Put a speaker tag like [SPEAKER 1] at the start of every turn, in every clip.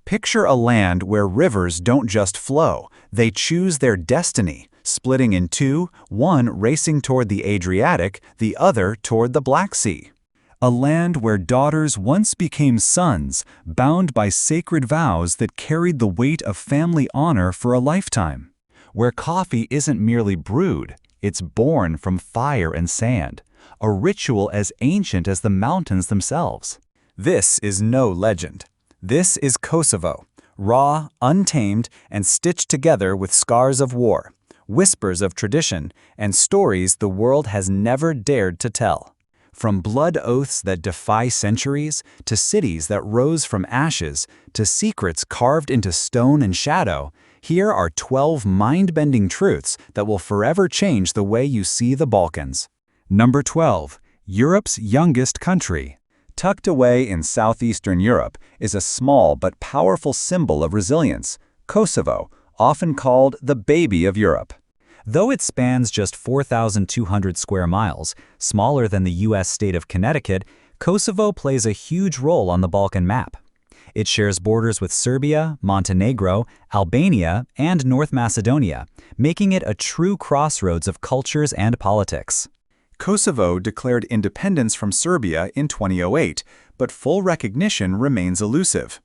[SPEAKER 1] Picture a land where rivers don't just flow, they choose their destiny, splitting in two, one racing toward the Adriatic, the other toward the Black Sea. A land where daughters once became sons, bound by sacred vows that carried the weight of family honor for a lifetime. Where coffee isn't merely brewed, it's born from fire and sand, a ritual as ancient as the mountains themselves. This is no legend. This is Kosovo, raw, untamed, and stitched together with scars of war, whispers of tradition, and stories the world has never dared to tell. From blood oaths that defy centuries, to cities that rose from ashes, to secrets carved into stone and shadow, here are 12 mind-bending truths that will forever change the way you see the Balkans. Number 12. Europe's youngest country. Tucked away in southeastern Europe is a small but powerful symbol of resilience, Kosovo, often called the baby of Europe. Though it spans just 4,200 square miles, smaller than the U.S. state of Connecticut, Kosovo plays a huge role on the Balkan map. It shares borders with Serbia, Montenegro, Albania, and North Macedonia, making it a true crossroads of cultures and politics. Kosovo declared independence from Serbia in 2008, but full recognition remains elusive.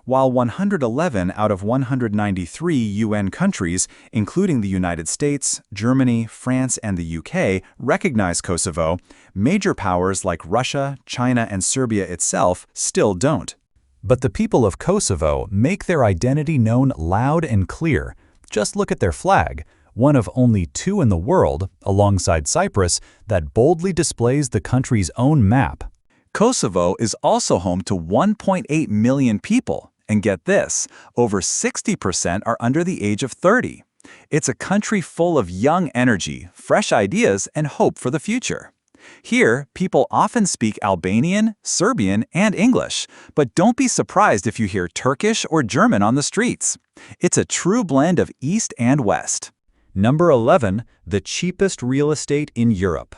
[SPEAKER 1] While 111 out of 193 UN countries, including the United States, Germany, France, and the UK, recognize Kosovo, major powers like Russia, China, and Serbia itself still don't. But the people of Kosovo make their identity known loud and clear. Just look at their flag, one of only two in the world, alongside Cyprus, that boldly displays the country's own map. Kosovo is also home to 1.8 million people, and get this, over 60% are under the age of 30. It's a country full of young energy, fresh ideas, and hope for the future. Here, people often speak Albanian, Serbian, and English, but don't be surprised if you hear Turkish or German on the streets. It's a true blend of East and West. Number 11. The cheapest real estate in Europe.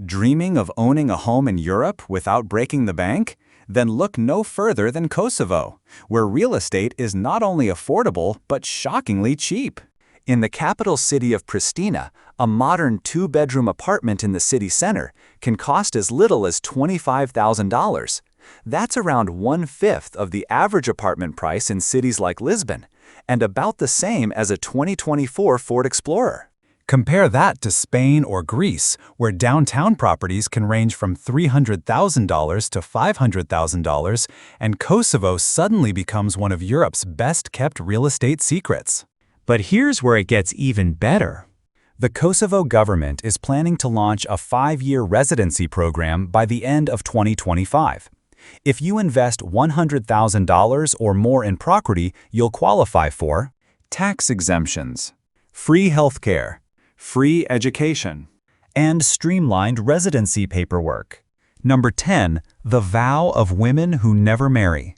[SPEAKER 1] Dreaming of owning a home in Europe without breaking the bank? Then look no further than Kosovo, where real estate is not only affordable but shockingly cheap. In the capital city of Pristina, a modern two-bedroom apartment in the city center can cost as little as $25,000. That's around 1/5 of the average apartment price in cities like Lisbon, and about the same as a 2024 Ford Explorer. Compare that to Spain or Greece, where downtown properties can range from $300,000 to $500,000, and Kosovo suddenly becomes one of Europe's best-kept real estate secrets. But here's where it gets even better. The Kosovo government is planning to launch a 5-year residency program by the end of 2025. If you invest $100,000 or more in property, you'll qualify for tax exemptions, free healthcare, free education, and streamlined residency paperwork. Number 10. The vow of women who never marry.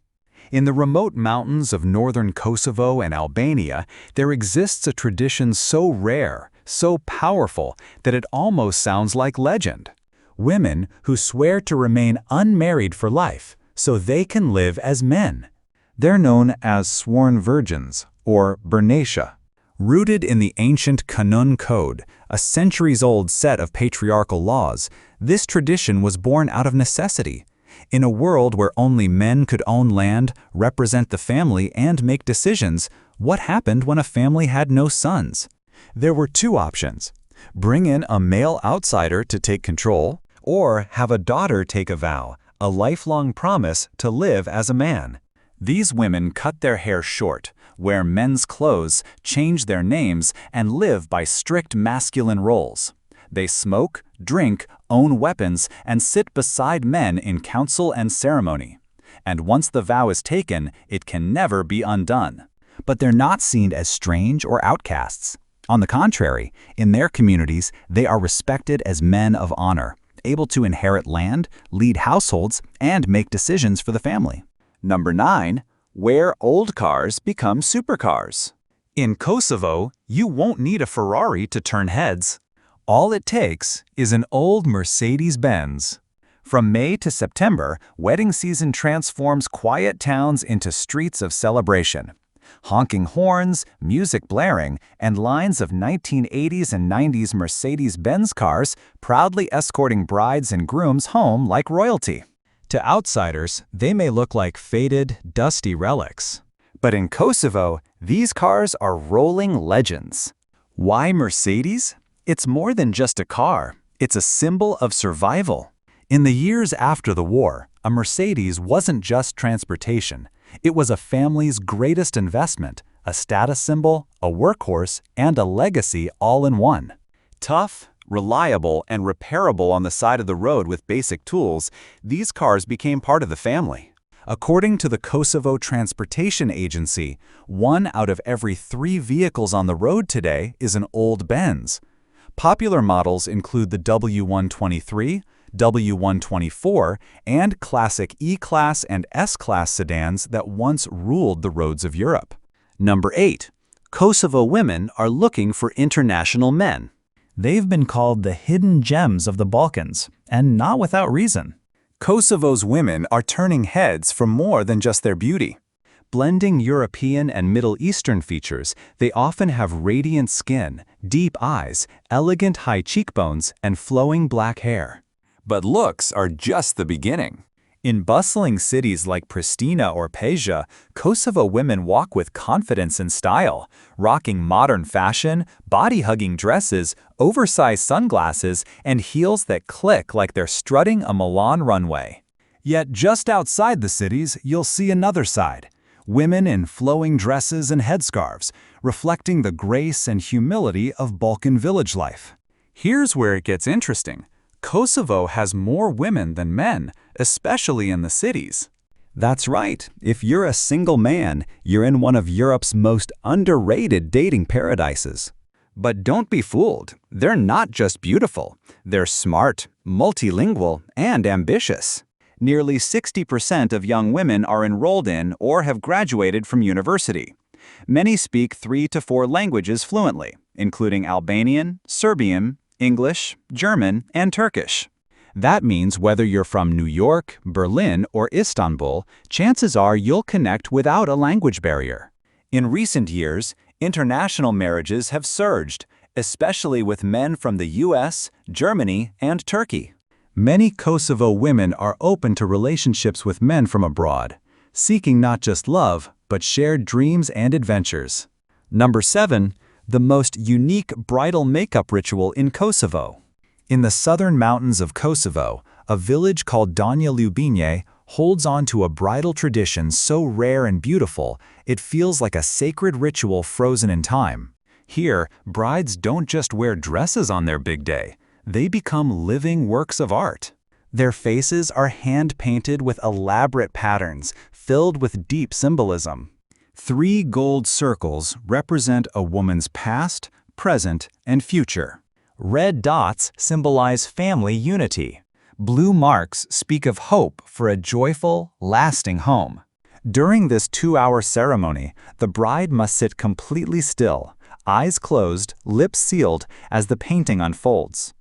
[SPEAKER 1] In the remote mountains of northern Kosovo and Albania, there exists a tradition so rare, so powerful, that it almost sounds like legend. Women who swear to remain unmarried for life, so they can live as men. They're known as sworn virgins, or Bernatia. Rooted in the ancient Kanun Code, a centuries-old set of patriarchal laws, this tradition was born out of necessity. In a world where only men could own land, represent the family, and make decisions, what happened when a family had no sons? There were two options: bring in a male outsider to take control, or have a daughter take a vow, a lifelong promise to live as a man. These women cut their hair short, wear men's clothes, change their names, and live by strict masculine roles. They smoke, drink, own weapons, and sit beside men in council and ceremony. And once the vow is taken, it can never be undone. But they're not seen as strange or outcasts. On the contrary, in their communities, they are respected as men of honor, able to inherit land, lead households, and make decisions for the family. Number 9. Where old cars become supercars. In Kosovo, you won't need a Ferrari to turn heads. All it takes is an old Mercedes-Benz. From May to September, wedding season transforms quiet towns into streets of celebration. Honking horns, music blaring, and lines of 1980s and 90s Mercedes-Benz cars proudly escorting brides and grooms home like royalty. To outsiders, they may look like faded, dusty relics. But in Kosovo, these cars are rolling legends. Why Mercedes? It's more than just a car. It's a symbol of survival. In the years after the war, a Mercedes wasn't just transportation. It was a family's greatest investment, a status symbol, a workhorse, and a legacy all in one. Tough, reliable, and repairable on the side of the road with basic tools, these cars became part of the family. According to the Kosovo Transportation Agency, 1 out of every 3 vehicles on the road today is an old Benz. Popular models include the W123, W124, and classic E-Class and S-Class sedans that once ruled the roads of Europe. Number 8. Kosovo women are looking for international men. They've been called the hidden gems of the Balkans, and not without reason. Kosovo's women are turning heads for more than just their beauty. Blending European and Middle Eastern features, they often have radiant skin, deep eyes, elegant high cheekbones, and flowing black hair. But looks are just the beginning. In bustling cities like Pristina or Peja, Kosovo women walk with confidence and style, rocking modern fashion, body-hugging dresses, oversized sunglasses, and heels that click like they're strutting a Milan runway. Yet just outside the cities, you'll see another side. Women in flowing dresses and headscarves, reflecting the grace and humility of Balkan village life. Here's where it gets interesting. Kosovo has more women than men, especially in the cities. That's right. If you're a single man, you're in one of Europe's most underrated dating paradises. But don't be fooled. They're not just beautiful. They're smart, multilingual, and ambitious. Nearly 60% of young women are enrolled in or have graduated from university. Many speak 3 to 4 languages fluently, including Albanian, Serbian, English, German, and Turkish. That means whether you're from New York, Berlin, or Istanbul, chances are you'll connect without a language barrier. In recent years, international marriages have surged, especially with men from the US, Germany, and Turkey. Many Kosovo women are open to relationships with men from abroad, seeking not just love, but shared dreams and adventures. Number 7. The most unique bridal makeup ritual in Kosovo. In the southern mountains of Kosovo, a village called Donja Ljubinje holds on to a bridal tradition so rare and beautiful, it feels like a sacred ritual frozen in time. Here, brides don't just wear dresses on their big day. They become living works of art. Their faces are hand-painted with elaborate patterns, filled with deep symbolism. 3 gold circles represent a woman's past, present, and future. Red dots symbolize family unity. Blue marks speak of hope for a joyful, lasting home. During this 2-hour ceremony, the bride must sit completely still, eyes closed, lips sealed, as the painting unfolds.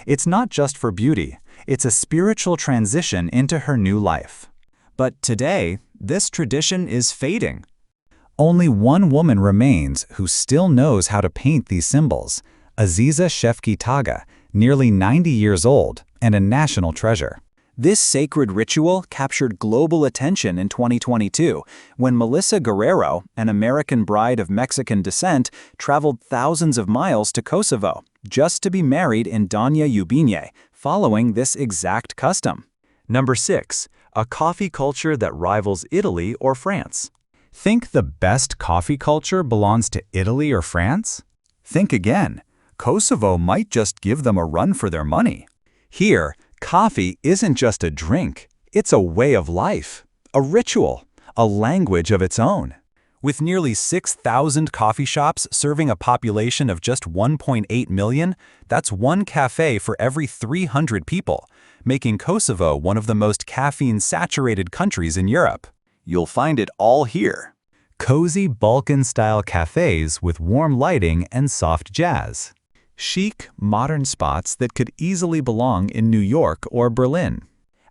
[SPEAKER 1] It's not just for beauty, it's a spiritual transition into her new life. But today, this tradition is fading. Only one woman remains who still knows how to paint these symbols, Aziza Shefki Taga, nearly 90 years old and a national treasure. This sacred ritual captured global attention in 2022 when Melissa Guerrero, an American bride of Mexican descent, traveled thousands of miles to Kosovo just to be married in Donja Ljubinje, following this exact custom. Number 6. A coffee culture that rivals Italy or France. Think the best coffee culture belongs to Italy or France? Think again. Kosovo might just give them a run for their money. Here, coffee isn't just a drink, it's a way of life, a ritual, a language of its own. With nearly 6,000 coffee shops serving a population of just 1.8 million, that's one cafe for every 300 people, making Kosovo one of the most caffeine-saturated countries in Europe. You'll find it all here. Cozy Balkan-style cafes with warm lighting and soft jazz. Chic, modern spots that could easily belong in New York or Berlin.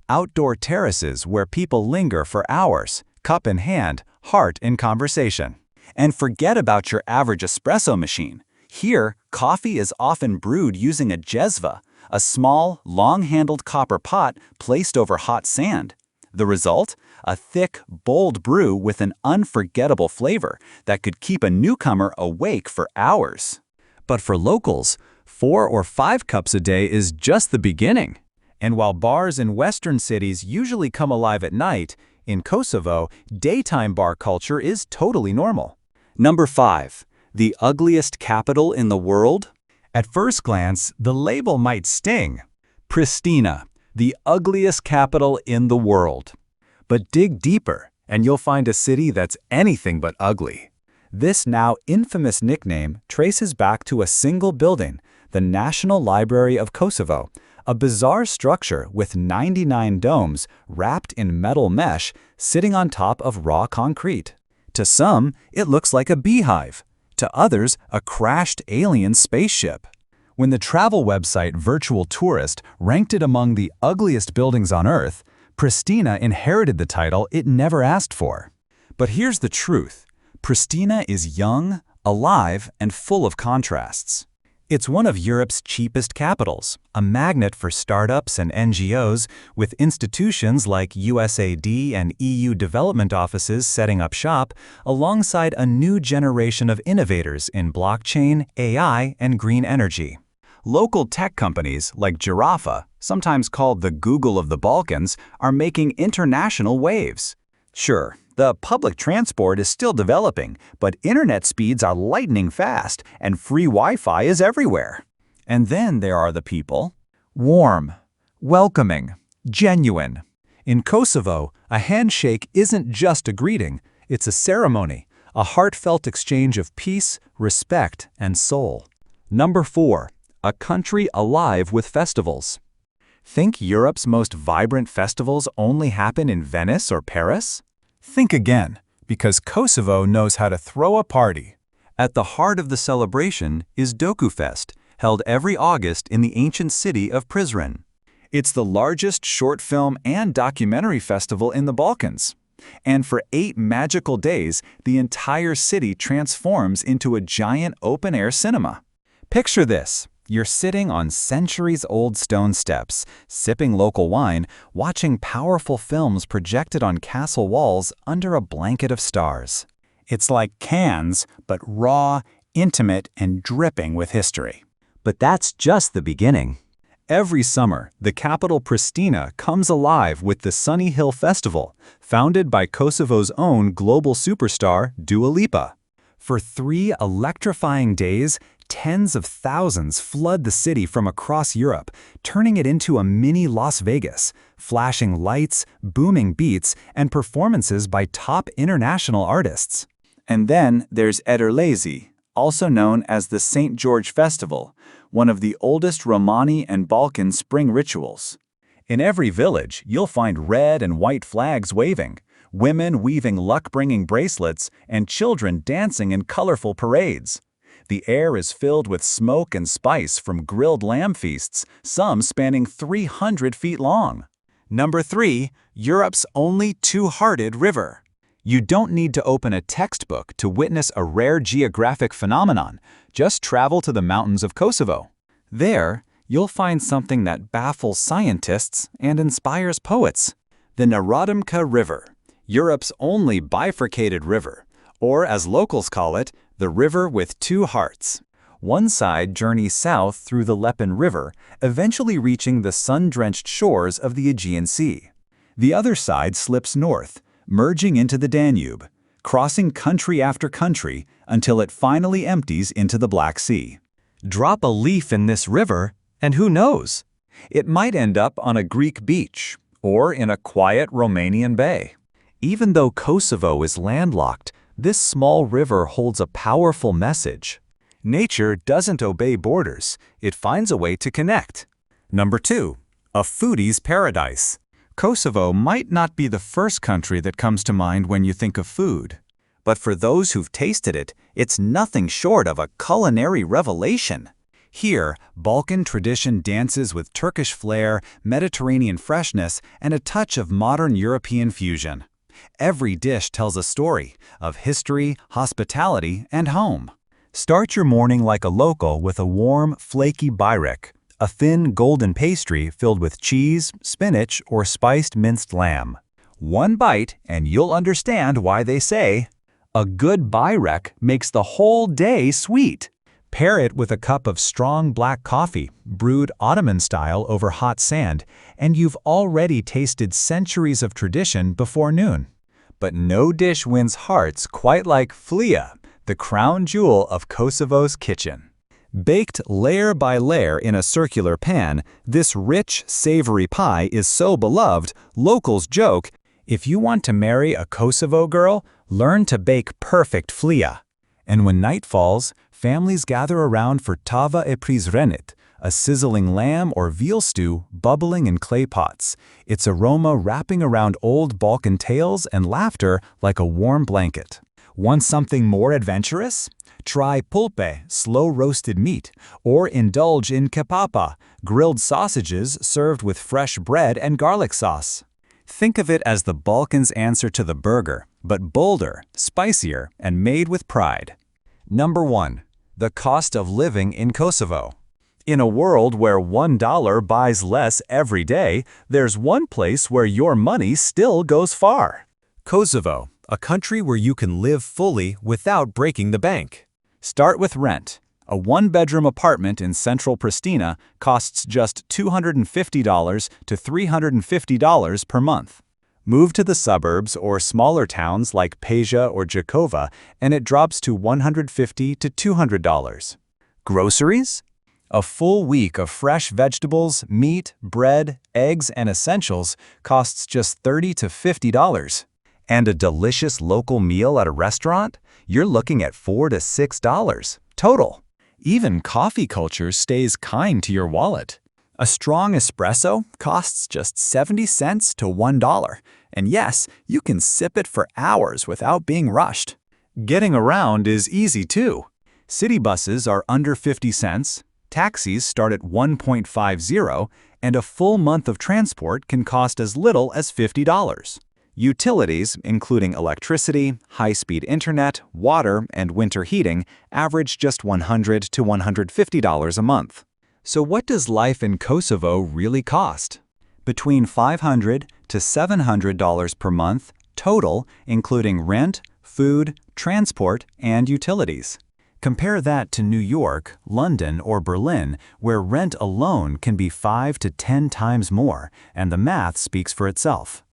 [SPEAKER 1] outdoor terraces where people linger for hours, cup in hand, heart in conversation. And forget about your average espresso machine. Here, coffee is often brewed using a jezva, a small, long-handled copper pot placed over hot sand. The result? A thick, bold brew with an unforgettable flavor that could keep a newcomer awake for hours. But for locals, 4 or 5 cups a day is just the beginning. And while bars in Western cities usually come alive at night, in Kosovo, daytime bar culture is totally normal. Number 5. The ugliest capital in the world? At first glance, the label might sting. Pristina, the ugliest capital in the world. But dig deeper, and you'll find a city that's anything but ugly. This now infamous nickname traces back to a single building, the National Library of Kosovo, a bizarre structure with 99 domes wrapped in metal mesh sitting on top of raw concrete. To some, it looks like a beehive. To others, a crashed alien spaceship. When the travel website Virtual Tourist ranked it among the ugliest buildings on Earth, Pristina inherited the title it never asked for. But here's the truth. Pristina is young, alive, and full of contrasts. It's one of Europe's cheapest capitals, a magnet for startups and NGOs, with institutions like USAID and EU development offices setting up shop, alongside a new generation of innovators in blockchain, AI, and green energy. Local tech companies like Giraffa, sometimes called the Google of the Balkans, are making international waves. Sure, the public transport is still developing, but internet speeds are lightning fast, and free Wi-Fi is everywhere. And then there are the people. Warm, welcoming, genuine. In Kosovo, a handshake isn't just a greeting, it's a ceremony, a heartfelt exchange of peace, respect, and soul. Number 4. A country alive with festivals. Think Europe's most vibrant festivals only happen in Venice or Paris? Think again, because Kosovo knows how to throw a party. At the heart of the celebration is DokuFest, held every August in the ancient city of Prizren. It's the largest short film and documentary festival in the Balkans. And for 8 magical days, the entire city transforms into a giant open-air cinema. Picture this. You're sitting on centuries-old stone steps, sipping local wine, watching powerful films projected on castle walls under a blanket of stars. It's like Cannes, but raw, intimate, and dripping with history. But that's just the beginning. Every summer, the capital Pristina comes alive with the Sunny Hill Festival, founded by Kosovo's own global superstar, Dua Lipa. For 3 electrifying days, tens of thousands flood the city from across Europe, turning it into a mini Las Vegas, flashing lights, booming beats, and performances by top international artists. And then there's Ederlezi, also known as the St. George Festival, one of the oldest Romani and Balkan spring rituals. In every village, you'll find red and white flags waving, women weaving luck-bringing bracelets, and children dancing in colorful parades. The air is filled with smoke and spice from grilled lamb feasts, some spanning 300 feet long. Number 3. Europe's only two-hearted river. You don't need to open a textbook to witness a rare geographic phenomenon. Just travel to the mountains of Kosovo. There, you'll find something that baffles scientists and inspires poets. The Narodimka River, Europe's only bifurcated river, or as locals call it, the river with 2 hearts. One side journeys south through the Lepen River, eventually reaching the sun-drenched shores of the Aegean Sea. The other side slips north, merging into the Danube, crossing country after country until it finally empties into the Black Sea. Drop a leaf in this river, and who knows? It might end up on a Greek beach or in a quiet Romanian bay. Even though Kosovo is landlocked, this small river holds a powerful message. Nature doesn't obey borders, it finds a way to connect. Number 2. A foodie's paradise. Kosovo might not be the first country that comes to mind when you think of food. But for those who've tasted it, it's nothing short of a culinary revelation. Here, Balkan tradition dances with Turkish flair, Mediterranean freshness, and a touch of modern European fusion. Every dish tells a story of history, hospitality, and home. Start your morning like a local with a warm, flaky börek, a thin golden pastry filled with cheese, spinach, or spiced minced lamb. One bite and you'll understand why they say, "A good börek makes the whole day sweet." Pair it with a cup of strong black coffee, brewed Ottoman style over hot sand, and you've already tasted centuries of tradition before noon. But no dish wins hearts quite like flea, the crown jewel of Kosovo's kitchen. Baked layer by layer in a circular pan, this rich, savory pie is so beloved, locals joke, if you want to marry a Kosovo girl, learn to bake perfect flea. And when night falls, families gather around for tava e prizrenit, a sizzling lamb or veal stew bubbling in clay pots, its aroma wrapping around old Balkan tales and laughter like a warm blanket. Want something more adventurous? Try pulpe, slow-roasted meat, or indulge in kepapa, grilled sausages served with fresh bread and garlic sauce. Think of it as the Balkans' answer to the burger, but bolder, spicier, and made with pride. Number 1. The cost of living in Kosovo. In a world where $1 buys less every day, there's one place where your money still goes far. Kosovo, a country where you can live fully without breaking the bank. Start with rent. A one-bedroom apartment in central Pristina costs just $250 to $350 per month. Move to the suburbs or smaller towns like Peja or Jakova, and it drops to $150 to $200. Groceries? A full week of fresh vegetables, meat, bread, eggs, and essentials costs just $30 to $50. And a delicious local meal at a restaurant? You're looking at $4 to $6 total. Even coffee culture stays kind to your wallet. A strong espresso costs just 70 cents to $1. And yes, you can sip it for hours without being rushed. Getting around is easy too. City buses are under 50 cents, taxis start at $1.50, and a full month of transport can cost as little as $50. Utilities, including electricity, high-speed internet, water, and winter heating, average just $100 to $150 a month. So what does life in Kosovo really cost? Between $500 to $700 per month total, including rent, food, transport, and utilities. Compare that to New York, London, or Berlin, where rent alone can be 5 to 10 times more, and the math speaks for itself.